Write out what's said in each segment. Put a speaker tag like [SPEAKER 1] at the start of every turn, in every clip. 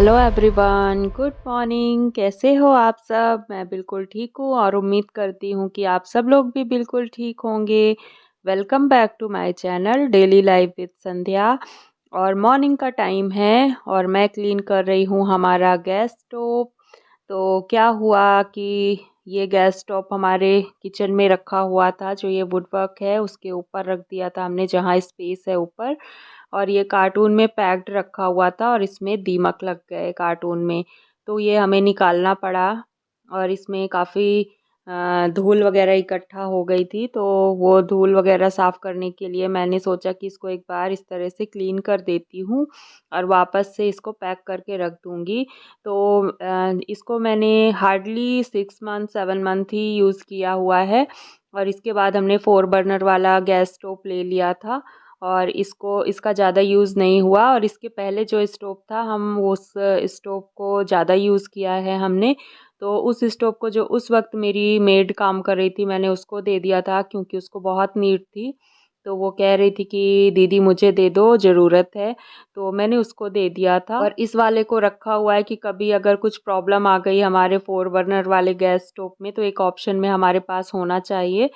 [SPEAKER 1] Hello everyone, good morning. कैसे हो आप सब? मैं बिल्कुल ठीक हूँ और उम्मीद करती हूँ कि आप सब लोग भी बिल्कुल ठीक होंगे। Welcome back to my channel daily life with Sandhya. और मॉर्निंग का टाइम है और मैं क्लीन कर रही हूँ हमारा गैस स्टोव। तो क्या हुआ कि ये गैस स्टोव हमारे किचन में रखा हुआ था, जो ये वुड वर्क है उसके ऊपर रख दिया था हमने, जहाँ स्पेस है ऊपर। और ये कार्टून में पैक्ड रखा हुआ था और इसमें दीमक लग गए कार्टून में। तो ये हमें निकालना पड़ा और इसमें काफ़ी धूल वगैरह इकट्ठा हो गई थी। तो वो धूल वगैरह साफ़ करने के लिए मैंने सोचा कि इसको एक बार इस तरह से क्लीन कर देती हूँ और वापस से इसको पैक करके रख दूँगी। तो इसको मैंने हार्डली 6 मंथ 7 मंथ ही यूज़ किया हुआ है। और इसके बाद हमने 4 बर्नर वाला गैस स्टोव ले लिया था और इसका ज़्यादा यूज़ नहीं हुआ। और इसके पहले जो स्टोव था, हम उस स्टोव को ज़्यादा यूज़ किया है हमने। तो उस स्टोव को, जो उस वक्त मेरी मेड काम कर रही थी, मैंने उसको दे दिया था क्योंकि उसको बहुत नीड थी। तो वो कह रही थी कि दीदी मुझे दे दो, ज़रूरत है। तो मैंने उसको दे दिया था और इस वाले को रखा हुआ है कि कभी अगर कुछ प्रॉब्लम आ गई हमारे 4 बर्नर वाले गैस स्टोव में, तो एक ऑप्शन में हमारे पास होना चाहिए।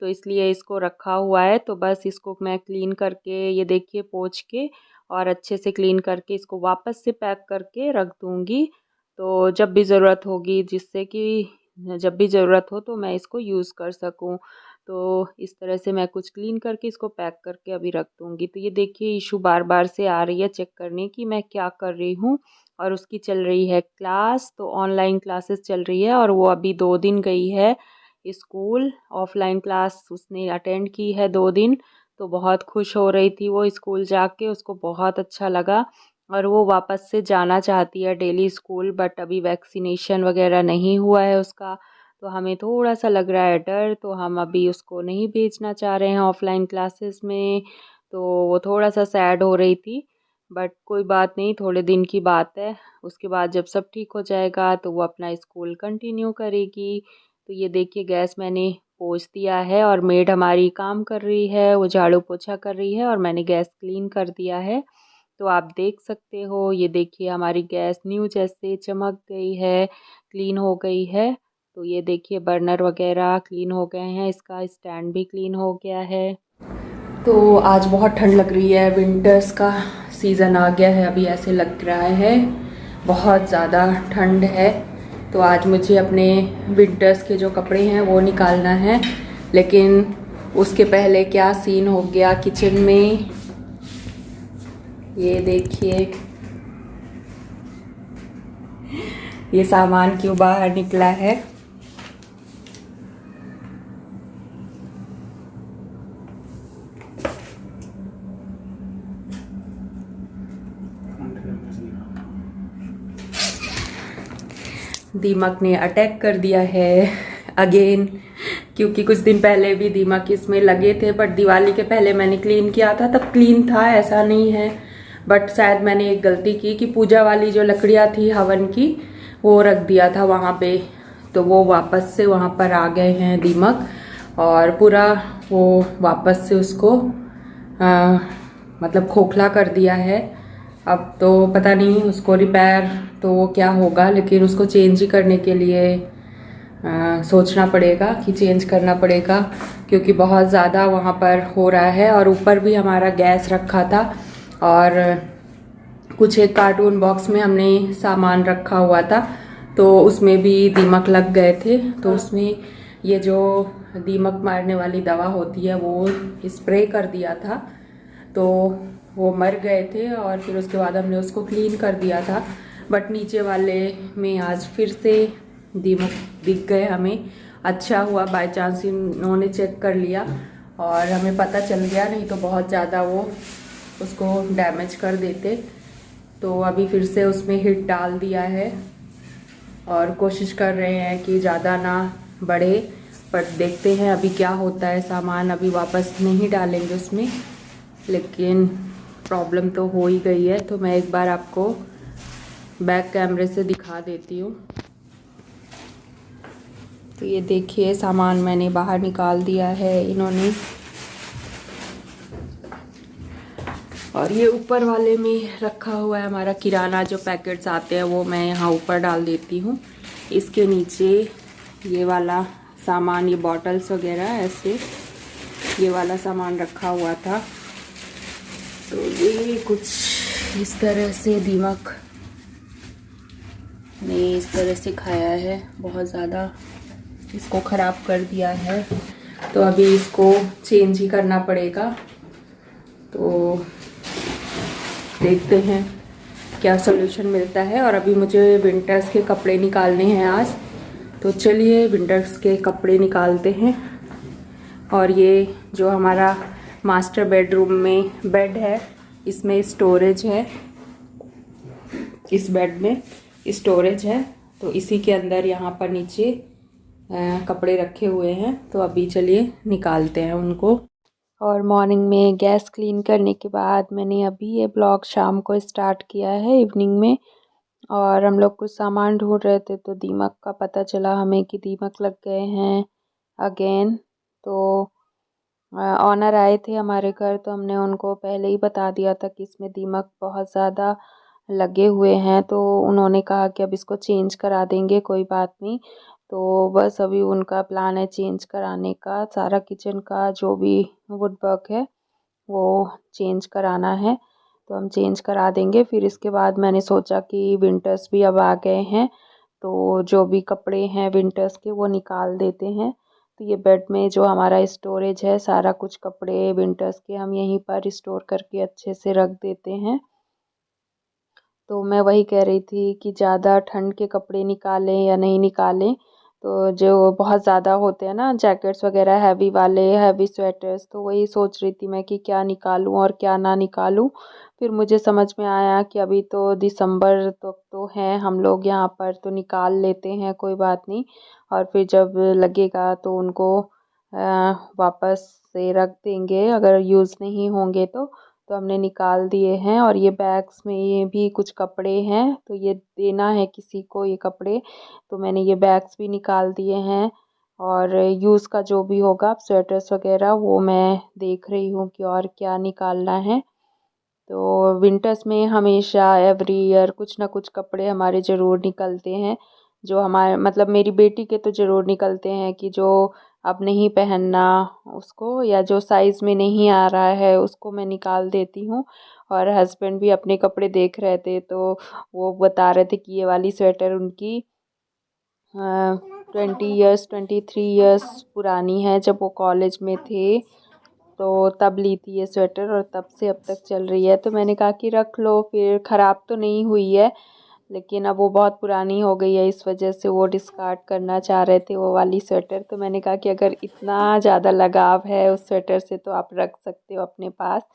[SPEAKER 1] तो इसलिए इसको रखा हुआ है। तो बस इसको मैं क्लीन करके, ये देखिए, पोंछ के और अच्छे से क्लीन करके इसको वापस से पैक करके रख दूँगी। तो जब भी ज़रूरत होगी, जिससे कि जब भी ज़रूरत हो तो मैं इसको यूज़ कर सकूँ। तो इस तरह से मैं कुछ क्लीन करके इसको पैक करके अभी रख दूँगी। तो ये देखिए, इशू बार-बार से आ रही है चेक करने की मैं क्या कर रही हूँ। और उसकी चल रही है क्लास, तो ऑनलाइन क्लासेस चल रही है और वो अभी 2 दिन गई है स्कूल। ऑफ़लाइन क्लास उसने अटेंड की है 2 दिन। तो बहुत खुश हो रही थी वो स्कूल जाके, उसको बहुत अच्छा लगा और वो वापस से जाना चाहती है डेली स्कूल। बट अभी वैक्सीनेशन वगैरह नहीं हुआ है उसका, तो हमें थोड़ा-सा लग रहा है डर। तो हम अभी उसको नहीं भेजना चाह रहे हैं ऑफ़लाइन क्लासेस में। तो वो थोड़ा-सा सैड हो रही थी। बट कोई बात नहीं, थोड़े दिन की बात है। उसके बाद जब सब ठीक हो जाएगा तो वो अपना स्कूल कंटिन्यू करेगी। तो ये देखिए, गैस मैंने पोंछ दिया है और मेड हमारी काम कर रही है, वो झाड़ू पोछा कर रही है और मैंने गैस क्लीन कर दिया है। तो आप देख सकते हो, ये देखिए हमारी गैस न्यू जैसे चमक गई है, क्लीन हो गई है। तो ये देखिए, बर्नर वगैरह क्लीन हो गए हैं, इसका स्टैंड भी क्लीन हो गया है। तो आज बहुत ठंड लग रही है, विंटर्स का सीज़न आ गया है, अभी ऐसे लग रहा है बहुत ज़्यादा ठंड है। तो आज मुझे अपने विंटर्स के जो कपड़े हैं वो निकालना है। लेकिन उसके पहले क्या सीन हो गया किचन में, ये देखिए, ये सामान क्यों बाहर निकला है। दीमक ने अटैक कर दिया है अगेन, क्योंकि कुछ दिन पहले भी दीमक इसमें लगे थे। बट दिवाली के पहले मैंने क्लीन किया था, तब क्लीन था, ऐसा नहीं है। बट शायद मैंने एक गलती की कि पूजा वाली जो लकड़ियाँ थी हवन की, वो रख दिया था वहाँ पे। तो वो वापस से वहाँ पर आ गए हैं दीमक और पूरा वो वापस से उसको मतलब खोखला कर दिया है। अब तो पता नहीं उसको रिपेयर तो क्या होगा, लेकिन उसको चेंज ही करने के लिए सोचना पड़ेगा कि चेंज करना पड़ेगा, क्योंकि बहुत ज़्यादा वहाँ पर हो रहा है। और ऊपर भी हमारा गैस रखा था और कुछ एक कार्टून बॉक्स में हमने सामान रखा हुआ था, तो उसमें भी दीमक लग गए थे। तो उसमें ये जो दीमक मारने वाली दवा होती है वो स्प्रे कर दिया था, तो वो मर गए थे। और फिर उसके बाद हमने उसको क्लीन कर दिया था। बट नीचे वाले में आज फिर से दीमक दिख गए हमें। अच्छा हुआ बाय चांस इन्होंने चेक कर लिया और हमें पता चल गया, नहीं तो बहुत ज़्यादा वो उसको डैमेज कर देते। तो अभी फिर से उसमें हिट डाल दिया है और कोशिश कर रहे हैं कि ज़्यादा ना बढ़े। पर देखते हैं अभी क्या होता है। सामान अभी वापस नहीं डालेंगे उसमें, लेकिन प्रॉब्लम तो हो ही गई है। तो मैं एक बार आपको बैक कैमरे से दिखा देती हूँ। तो ये देखिए, सामान मैंने बाहर निकाल दिया है इन्होंने। और ये ऊपर वाले में रखा हुआ है हमारा किराना, जो पैकेट्स आते हैं वो मैं यहाँ ऊपर डाल देती हूँ। इसके नीचे ये वाला सामान, ये बॉटल्स वगैरह ऐसे ये वाला सामान रखा हुआ था। तो ये कुछ इस तरह से दीमक ने इस तरह से खाया है, बहुत ज़्यादा इसको ख़राब कर दिया है। तो अभी इसको चेंज ही करना पड़ेगा। तो देखते हैं क्या सॉल्यूशन मिलता है। और अभी मुझे विंटर्स के कपड़े निकालने हैं आज, तो चलिए विंटर्स के कपड़े निकालते हैं। और ये जो हमारा मास्टर बेडरूम में बेड है, इसमें स्टोरेज है, इस बेड में स्टोरेज है, तो इसी के अंदर यहाँ पर नीचे कपड़े रखे हुए हैं। तो अभी चलिए निकालते हैं उनको। और मॉर्निंग में गैस क्लीन करने के बाद मैंने अभी ये ब्लॉग शाम को स्टार्ट किया है, इवनिंग में। और हम लोग कुछ सामान ढूंढ रहे थे तो दीमक का पता चला हमें कि दीमक लग गए हैं अगेन। तो ऑनर आए थे हमारे घर, तो हमने उनको पहले ही बता दिया था कि इसमें दीमक बहुत ज़्यादा लगे हुए हैं। तो उन्होंने कहा कि अब इसको चेंज करा देंगे, कोई बात नहीं। तो बस अभी उनका प्लान है चेंज कराने का। सारा किचन का जो भी वुड वर्क है वो चेंज कराना है, तो हम चेंज करा देंगे। फिर इसके बाद मैंने सोचा कि विंटर्स भी अब आ गए हैं, तो जो भी कपड़े हैं विंटर्स के वो निकाल देते हैं। तो ये बेड में जो हमारा स्टोरेज है, सारा कुछ कपड़े विंटर्स के हम यहीं पर स्टोर करके अच्छे से रख देते हैं। तो मैं वही कह रही थी कि ज़्यादा ठंड के कपड़े निकालें या नहीं निकालें। तो जो बहुत ज़्यादा होते हैं ना जैकेट्स वगैरह हैवी वाले, हैवी स्वेटर्स, तो वही सोच रही थी मैं कि क्या निकालूं और क्या ना निकालूं। फिर मुझे समझ में आया कि अभी तो दिसंबर तक तो हैं हम लोग यहाँ पर, तो निकाल लेते हैं, कोई बात नहीं। और फिर जब लगेगा तो उनको वापस से रख देंगे, अगर यूज़ नहीं होंगे तो हमने निकाल दिए हैं। और ये बैग्स में ये भी कुछ कपड़े हैं, तो ये देना है किसी को ये कपड़े, तो मैंने ये बैग्स भी निकाल दिए हैं। और यूज़ का जो भी होगा स्वेटर्स वगैरह वो मैं देख रही हूँ कि और क्या निकालना है। तो विंटर्स में हमेशा एवरी ईयर कुछ ना कुछ कपड़े हमारे ज़रूर निकलते हैं, जो हमारे मतलब मेरी बेटी के तो ज़रूर निकलते हैं कि जो अब नहीं पहनना उसको, या जो साइज़ में नहीं आ रहा है उसको मैं निकाल देती हूँ। और हस्बैंड भी अपने कपड़े देख रहे थे, तो वो बता रहे थे कि ये वाली स्वेटर उनकी 20 ईयर्स 23 ईयर्स पुरानी है, जब वो कॉलेज में थे तो तब ली थी ये स्वेटर, और तब से अब तक चल रही है। तो मैंने कहा कि रख लो, फिर ख़राब तो नहीं हुई है, लेकिन अब वो बहुत पुरानी हो गई है, इस वजह से वो डिस्कार्ड करना चाह रहे थे वो वाली स्वेटर। तो मैंने कहा कि अगर इतना ज़्यादा लगाव है उस स्वेटर से तो आप रख सकते हो अपने पास।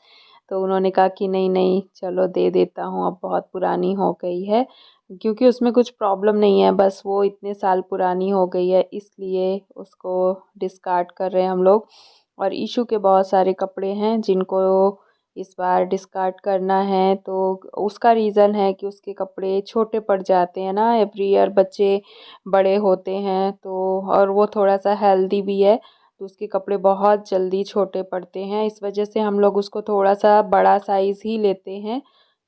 [SPEAKER 1] तो उन्होंने कहा कि नहीं नहीं चलो दे देता हूँ, अब बहुत पुरानी हो गई है, क्योंकि उसमें कुछ प्रॉब्लम नहीं है, बस वो इतने साल पुरानी हो गई है इसलिए उसको डिस्कार्ड कर रहे हैं हम लोग। और इशू के बहुत सारे कपड़े हैं जिनको इस बार डिस्कार्ड करना है, तो उसका रीज़न है कि उसके कपड़े छोटे पड़ जाते हैं ना, एवरी ईयर बच्चे बड़े होते हैं, तो और वो थोड़ा सा हेल्दी भी है, तो उसके कपड़े बहुत जल्दी छोटे पड़ते हैं। इस वजह से हम लोग उसको थोड़ा सा बड़ा साइज़ ही लेते हैं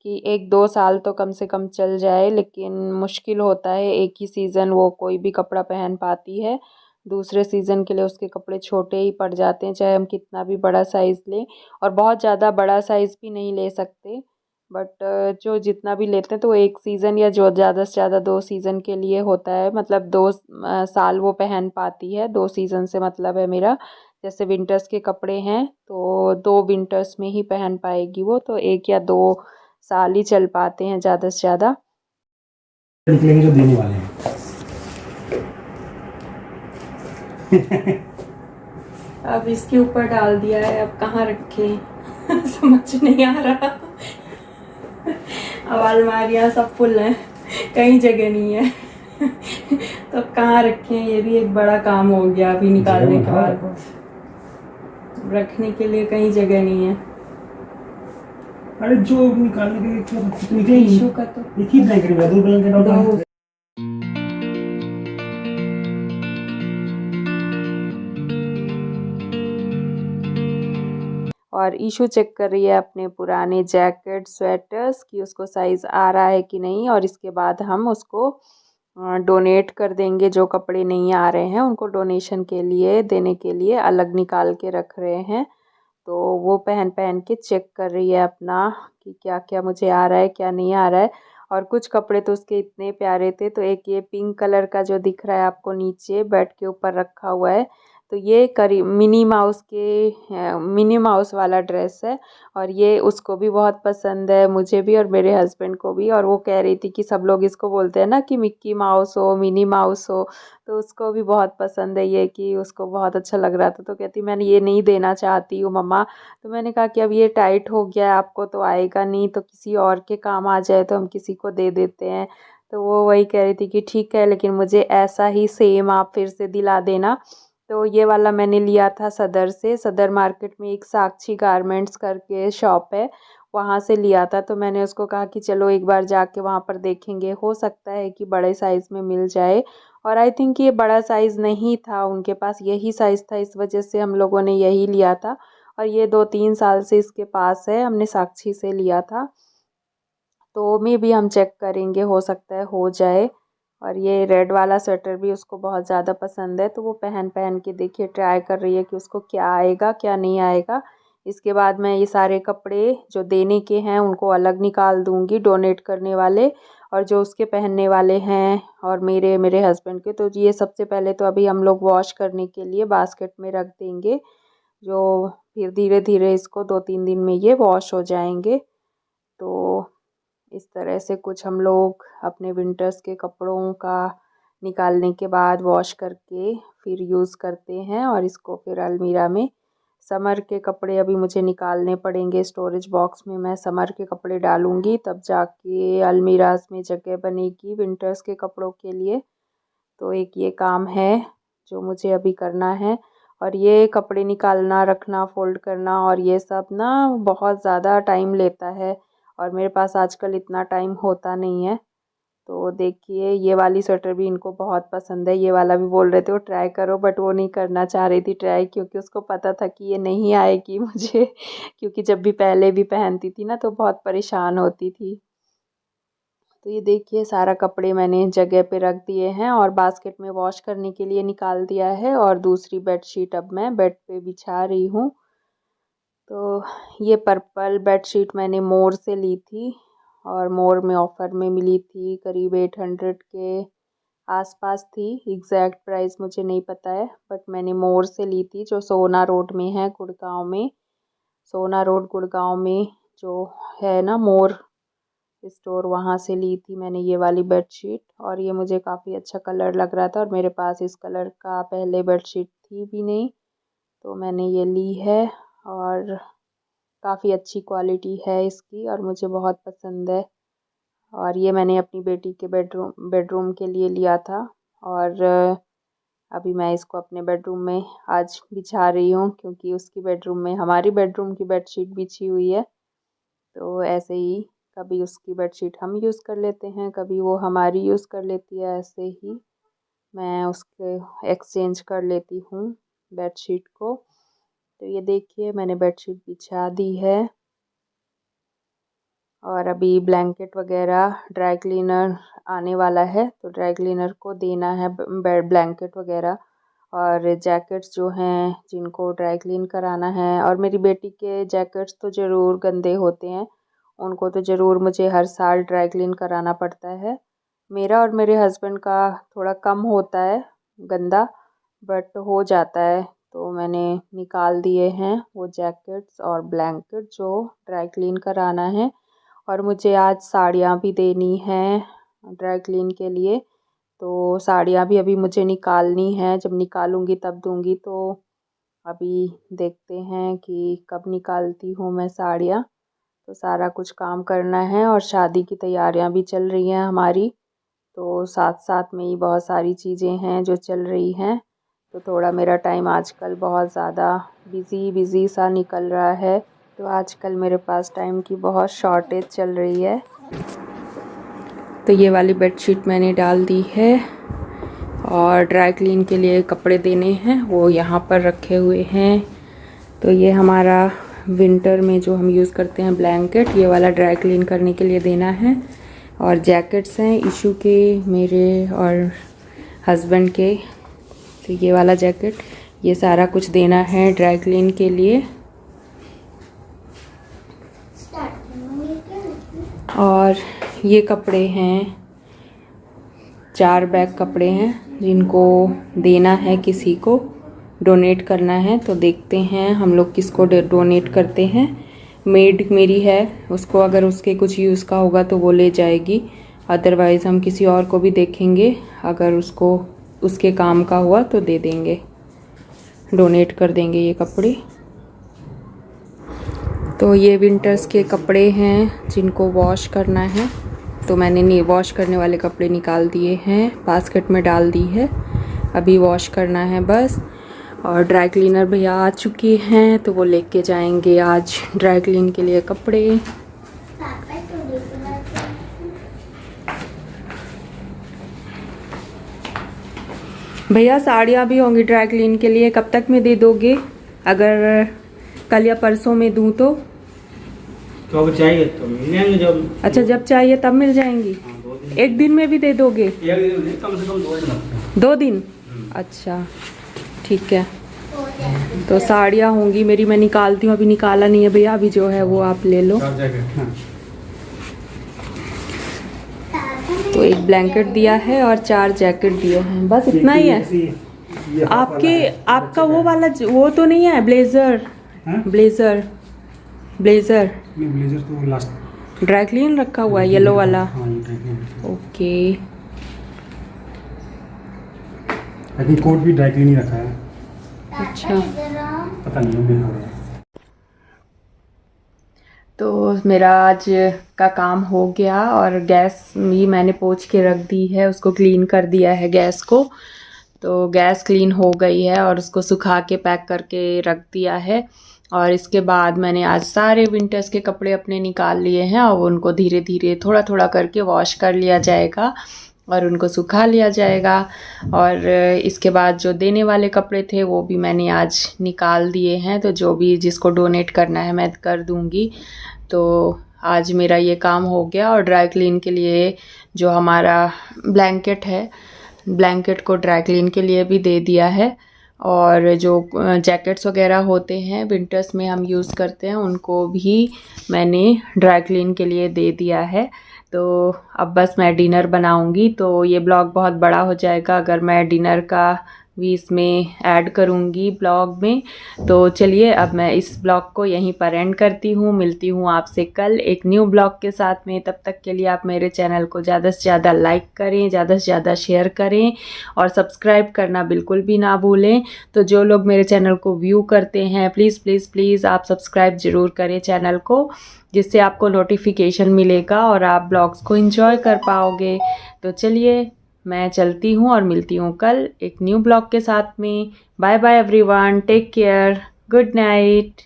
[SPEAKER 1] कि 1-2 साल तो कम से कम चल जाए, लेकिन मुश्किल होता है एक ही सीज़न वो कोई भी कपड़ा पहन पाती है, दूसरे सीज़न के लिए उसके कपड़े छोटे ही पड़ जाते हैं, चाहे हम कितना भी बड़ा साइज़ लें। और बहुत ज़्यादा बड़ा साइज़ भी नहीं ले सकते, बट जो जितना भी लेते हैं तो एक सीज़न या जो ज़्यादा से ज़्यादा 2 सीज़न के लिए होता है, मतलब 2 साल वो पहन पाती है, 2 सीज़न से मतलब है मेरा। जैसे विंटर्स के कपड़े हैं तो 2 विंटर्स में ही पहन पाएगी वो, तो 1 या 2 साल ही चल पाते हैं ज़्यादा से ज़्यादा।
[SPEAKER 2] निकलेंगे जो देने वाले हैं।
[SPEAKER 1] अब इसके ऊपर डाल दिया है, अब कहाँ रखें समझ नहीं आ रहा। अब अलमारियाँ सब फुल हैं, कहीं जगह नहीं है। तो अब कहाँ रखें, ये भी एक बड़ा काम हो गया अभी निकालने के बाद। रखने के लिए कहीं जगह नहीं है।
[SPEAKER 2] अरे जो निकालने के लिए तो निकले
[SPEAKER 1] टिश्यू का तो
[SPEAKER 2] एक ही ब्लैंकेट में 2 ब्लैंकेट और
[SPEAKER 1] दो। और ईशू चेक कर रही है अपने पुराने जैकेट स्वेटर्स कि उसको साइज़ आ रहा है कि नहीं, और इसके बाद हम उसको डोनेट कर देंगे। जो कपड़े नहीं आ रहे हैं उनको डोनेशन के लिए देने के लिए अलग निकाल के रख रहे हैं। तो वो पहन पहन के चेक कर रही है अपना कि क्या क्या मुझे आ रहा है क्या नहीं आ रहा है। और कुछ कपड़े तो उसके इतने प्यारे थे। तो एक ये पिंक कलर का जो दिख रहा है आपको नीचे बेड के ऊपर रखा हुआ है, तो ये करीब मिनी माउस वाला ड्रेस है। और ये उसको भी बहुत पसंद है, मुझे भी और मेरे हस्बैंड को भी। और वो कह रही थी कि सब लोग इसको बोलते हैं ना कि मिक्की माउस हो मिनी माउस हो, तो उसको भी बहुत पसंद है ये, कि उसको बहुत अच्छा लग रहा था। तो कहती मैंने ये नहीं देना चाहती हूँ मम्मा। तो मैंने कहा कि अब ये टाइट हो गया है, आपको तो आएगा नहीं, तो किसी और के काम आ जाए तो हम किसी को दे देते हैं। तो वो वही कह रही थी कि ठीक है, लेकिन मुझे ऐसा ही सेम आप फिर से दिला देना। तो ये वाला मैंने लिया था सदर से। सदर मार्केट में एक साक्षी गारमेंट्स करके शॉप है, वहाँ से लिया था। तो मैंने उसको कहा कि चलो एक बार जाके वहाँ पर देखेंगे, हो सकता है कि बड़े साइज़ में मिल जाए। और आई थिंक ये बड़ा साइज़ नहीं था उनके पास, यही साइज़ था, इस वजह से हम लोगों ने यही लिया था। और ये 2-3 साल से इसके पास है, हमने साक्षी से लिया था। तो मे भी हम चेक करेंगे, हो सकता है हो जाए। और ये रेड वाला स्वेटर भी उसको बहुत ज़्यादा पसंद है, तो वो पहन पहन के देखिए ट्राई कर रही है कि उसको क्या आएगा क्या नहीं आएगा। इसके बाद मैं ये सारे कपड़े जो देने के हैं उनको अलग निकाल दूँगी, डोनेट करने वाले, और जो उसके पहनने वाले हैं और मेरे मेरे हस्बैंड के, तो ये सबसे पहले तो अभी हम लोग वॉश करने के लिए बास्केट में रख देंगे। जो फिर धीरे धीरे इसको 2-3 दिन में ये वॉश हो जाएंगे। तो इस तरह से कुछ हम लोग अपने विंटर्स के कपड़ों का निकालने के बाद वॉश करके फिर यूज़ करते हैं, और इसको फिर अलमीरा में। समर के कपड़े अभी मुझे निकालने पड़ेंगे, स्टोरेज बॉक्स में मैं समर के कपड़े डालूँगी, तब जाके अलमीराज में जगह बनेगी विंटर्स के कपड़ों के लिए। तो एक ये काम है जो मुझे अभी करना है। और ये कपड़े निकालना, रखना, फ़ोल्ड करना और ये सब ना बहुत ज़्यादा टाइम लेता है, और मेरे पास आजकल इतना टाइम होता नहीं है। तो देखिए ये वाली स्वेटर भी इनको बहुत पसंद है, ये वाला भी बोल रहे थे वो ट्राई करो, बट वो नहीं करना चाह रही थी ट्राई, क्योंकि उसको पता था कि ये नहीं आएगी मुझे क्योंकि जब भी पहले भी पहनती थी ना तो बहुत परेशान होती थी। तो ये देखिए सारा कपड़े मैंने जगह पे रख दिए हैं और बास्केट में वॉश करने के लिए निकाल दिया है, और दूसरी बेडशीट अब मैं बेड पे बिछा रही हूँ। तो ये पर्पल बेडशीट मैंने मोर से ली थी, और मोर में ऑफ़र में मिली थी, करीब 800 के आसपास थी। एग्जैक्ट प्राइस मुझे नहीं पता है, बट मैंने मोर से ली थी, जो सोना रोड में है गुड़गांव में। सोना रोड गुड़गांव में जो है ना मोर स्टोर, वहाँ से ली थी मैंने ये वाली बेडशीट। और ये मुझे काफ़ी अच्छा कलर लग रहा था, और मेरे पास इस कलर का पहले बेडशीट थी भी नहीं, तो मैंने ये ली है। और काफ़ी अच्छी क्वालिटी है इसकी और मुझे बहुत पसंद है। और ये मैंने अपनी बेटी के बेडरूम के लिए लिया था, और अभी मैं इसको अपने बेडरूम में आज बिछा रही हूँ, क्योंकि उसकी बेडरूम में हमारी बेडरूम की बेडशीट बिछी हुई है। तो ऐसे ही कभी उसकी बेडशीट हम यूज़ कर लेते हैं, कभी वो हमारी यूज़ कर लेती है, ऐसे ही मैं उसके एक्सचेंज कर लेती हूँ बेडशीट को। तो ये देखिए मैंने बेडशीट बिछा दी है, और अभी ब्लैंकेट वगैरह ड्राई क्लीनर आने वाला है, तो ड्राई क्लीनर को देना है ब्लैंकेट वगैरह और जैकेट्स जो हैं जिनको ड्राई क्लीन कराना है। और मेरी बेटी के जैकेट्स तो ज़रूर गंदे होते हैं, उनको तो ज़रूर मुझे हर साल ड्राई क्लीन कराना पड़ता है। मेरा और मेरे हस्बैंड का थोड़ा कम होता है गंदा, बट हो जाता है। तो मैंने निकाल दिए हैं वो जैकेट्स और ब्लैंकेट जो ड्राई क्लीन कराना है। और मुझे आज साड़ियाँ भी देनी हैं ड्राई क्लीन के लिए, तो साड़ियाँ भी अभी मुझे निकालनी है, जब निकालूंगी तब दूंगी। तो अभी देखते हैं कि कब निकालती हूँ मैं साड़ियाँ। तो सारा कुछ काम करना है, और शादी की तैयारियाँ भी चल रही हैं हमारी, तो साथ साथ में ही बहुत सारी चीज़ें हैं जो चल रही हैं। तो थोड़ा मेरा टाइम आजकल बहुत ज़्यादा बिज़ी सा निकल रहा है, तो आजकल मेरे पास टाइम की बहुत शॉर्टेज चल रही है। तो ये वाली बेडशीट मैंने डाल दी है, और ड्राई क्लीन के लिए कपड़े देने हैं वो यहाँ पर रखे हुए हैं। तो ये हमारा विंटर में जो हम यूज़ करते हैं ब्लैंकेट, ये वाला ड्राई क्लीन करने के लिए देना है। और जैकेट्स हैं इशू के, मेरे और हस्बैंड के। तो ये वाला जैकेट, ये सारा कुछ देना है ड्राई क्लीन के लिए। और ये कपड़े हैं, 4 बैग कपड़े हैं जिनको देना है, किसी को डोनेट करना है। तो देखते हैं हम लोग किसको डोनेट करते हैं। मेड मेरी है, उसको अगर उसके कुछ यूज़ का होगा तो वो ले जाएगी, अदरवाइज़ हम किसी और को भी देखेंगे, अगर उसको उसके काम का हुआ तो दे देंगे, डोनेट कर देंगे ये कपड़े। तो ये विंटर्स के कपड़े हैं जिनको वॉश करना है। तो मैंने वॉश करने वाले कपड़े निकाल दिए हैं, बास्केट में डाल दी है, अभी वॉश करना है बस। और ड्राई क्लीनर भैया आ चुके हैं तो वो लेके जाएंगे आज ड्राई क्लीन के लिए कपड़े। भैया साड़ियाँ भी होंगी ड्राई क्लीन के लिए, कब तक में दे दोगे? अगर कल या परसों में दूँ तो?
[SPEAKER 2] कब चाहिए तो मिल जाएंगे जब।
[SPEAKER 1] अच्छा, जब चाहिए तब मिल जाएंगी।
[SPEAKER 2] हाँ, 2 दिन।
[SPEAKER 1] एक दिन में भी दे दोगे?
[SPEAKER 2] एक दिन नहीं, कम से कम 2 दिन लगते हैं।
[SPEAKER 1] 2 दिन? अच्छा ठीक है। तो साड़ियाँ होंगी मेरी, मैं निकालती हूँ, अभी निकाला नहीं है भैया, अभी जो है वो आप ले लो। तो एक ब्लैंकेट दिया है और 4 जैकेट दिए हैं, बस इतना ही है। आपका वो वाला वो तो नहीं है ब्लेजर? ब्लेजर ब्लेजर
[SPEAKER 2] ब्लेजर तो लास्ट
[SPEAKER 1] ड्राई क्लीन रखा हुआ है, येलो वाला।
[SPEAKER 2] हाँ, ये ड्राई क्लीन।
[SPEAKER 1] ओके,
[SPEAKER 2] लेकिन कोट भी ड्राई क्लीन ही रखा है।
[SPEAKER 1] अच्छा,
[SPEAKER 2] पता नहीं बिल हो गया।
[SPEAKER 1] तो मेरा आज का काम हो गया और गैस भी मैंने पोंछ के रख दी है, उसको क्लीन कर दिया है गैस को। तो गैस क्लीन हो गई है और उसको सुखा के पैक करके रख दिया है। और इसके बाद मैंने आज सारे विंटर्स के कपड़े अपने निकाल लिए हैं और उनको धीरे धीरे थोड़ा थोड़ा करके वॉश कर लिया जाएगा और उनको सुखा लिया जाएगा। और इसके बाद जो देने वाले कपड़े थे वो भी मैंने आज निकाल दिए हैं, तो जो भी जिसको डोनेट करना है मैं कर दूँगी। तो आज मेरा ये काम हो गया। और ड्राई क्लीन के लिए जो हमारा ब्लैंकेट है, ब्लैंकेट को ड्राई क्लीन के लिए भी दे दिया है। और जो जैकेट्स वगैरह होते हैं विंटर्स में हम यूज़ करते हैं, उनको भी मैंने ड्राई क्लीन के लिए दे दिया है। तो अब बस मैं डिनर बनाऊंगी, तो ये ब्लॉग बहुत बड़ा हो जाएगा अगर मैं डिनर का भी इसमें ऐड करूंगी ब्लॉग में। तो चलिए अब मैं इस ब्लॉग को यहीं पर एंड करती हूँ। मिलती हूँ आपसे कल एक न्यू ब्लॉग के साथ में। तब तक के लिए आप मेरे चैनल को ज़्यादा से ज़्यादा लाइक करें, ज़्यादा से ज़्यादा शेयर करें और सब्सक्राइब करना बिल्कुल भी ना भूलें। तो जो लोग मेरे चैनल को व्यू करते हैं प्लीज़ प्लीज़ प्लीज़ आप सब्सक्राइब ज़रूर करें चैनल को, जिससे आपको नोटिफिकेशन मिलेगा और आप ब्लॉग्स को एंजॉय कर पाओगे। तो चलिए मैं चलती हूँ और मिलती हूँ कल एक न्यू ब्लॉग के साथ में। Bye bye everyone, take care, good night.